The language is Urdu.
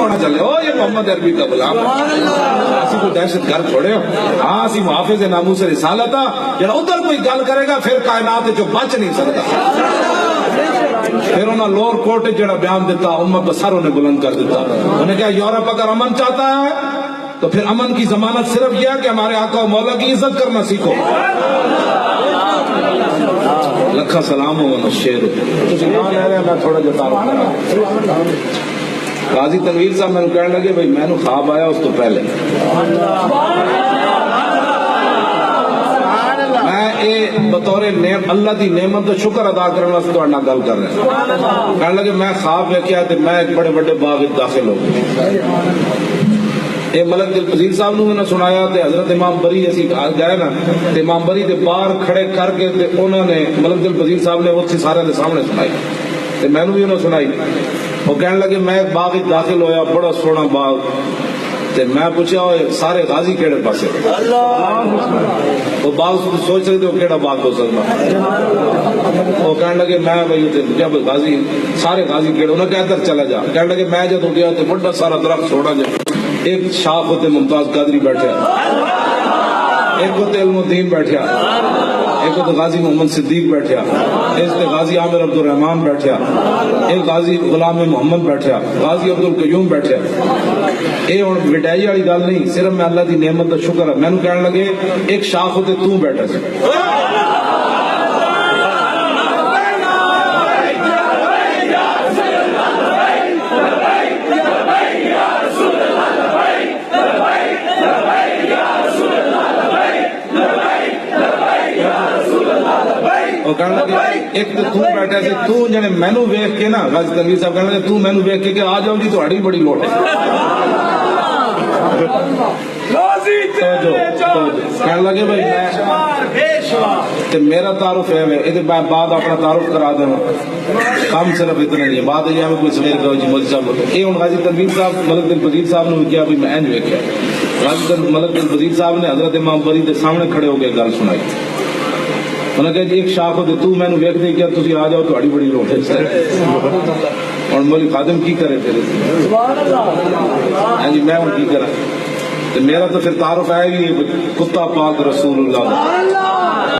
ہونا چلے ہو یہ محمد عربی کا غلام اسی کو دہشت گرد چھوڑے ہو ہاں اسی محافظ ناموس رسالت جڑا ادھر کوئی گل کرے گا پھر کائنات جو بچ نہیں سکتا پھر انہوں نے لوور کورٹ جڑا بیان دیتا امت بسر انہیں بلند کر دیتا انہیں کہا یورپ اگر امن چاہتا ہے تو پھر امن کی ضمانت صرف یہ ہے کہ ہمارے آقا و مولا کی عزت کرنا سیکھو لکھا سلام ہو شیر میں تھوڑا جو تعارف کرا قاضی تنویر صاحب میں کہنے لگے بھائی میں نے خواب آیا اس تو پہلے میں بطور اللہ دی نعمت تو شکر ادا کرنے واسطے تہاڈے نال گل کر رہا ہوں کہنے لگے میں خواب ویکھیا تے میں ایک بڑے بڑے باغ وچ داخل ہو گیا اے ملک دل پذیر صاحب نے سنایا تے حضرت امام بری اسی گئے نا تے امام بری دے باہر کھڑے کر کے تے انہوں نے ملک دل پذیر صاحب نے اتنے سارے دے سامنے سنائی تے میں بھی انہوں سنائی وہ کہنے لگے میں ایک باغ داخل ہویا بڑا سونا باغ تے میں پوچھا سارے غازی کیڑے پاسے وہ باغ سوچ رہے تھے وہ کیڑا باغ ہو سکتا وہ کہنے لگے میں بھائی جب غازی سارے غازی کیڑے انہوں نے ادھر چلا جا کہنے لگے میں جب گیا تو بڑا سارا درخت چھوڑا جا ایک شاخ ہوتے ممتاز قادری بیٹھے ایک ہوتے علم الدین بیٹھیا ایک ہوتے غازی محمد صدیق بیٹھیا ایک ہوتے غازی عامر عبد الرحمن بیٹھیا ایک غازی غلام محمد بیٹھیا غازی عبد القیوم بیٹھیا اے اور وڈائی والی گل نہیں صرف میں اللہ دی نعمت کا شکر ہے میں نے کہنے لگے ایک شاخ ہوتے تو بیٹھا سی ایک تو بیٹھا سی تو جنے مینو ویکھ کے نا غازی تنویر صاحب کہنے لگے تو مینو ویکھ کے کہ آ جاؤ جی تہاڈی بڑی لوٹ ہے کہنے لگے بھائی میں میرا تعارف ہے یہ بعد اپنا تعارف کرا دینا کام صرف اتنا نہیں ہے بعد یہ کوئی سویر کہو جی مولوی صاحب یہ ہوں غازی تنویر صاحب ملک دل پذیر صاحب نے کیا بھی میں اینج ویکھیا غازی ملک دل پذیر صاحب نے حضرت امام بری دے سامنے کھڑے ہو کے گل سنائی انہوں نے کہا جی ایک شاخ ہوتے تو میں نے ویکھ دے کیا تسی آ جاؤ تہاڈی بڑی لوٹ ہے اور مولی خادم کی کرے تیرے جی میں ہوں کی کرا میرا تو پھر تعارف ہے یہ کتا پاک رسول اللہ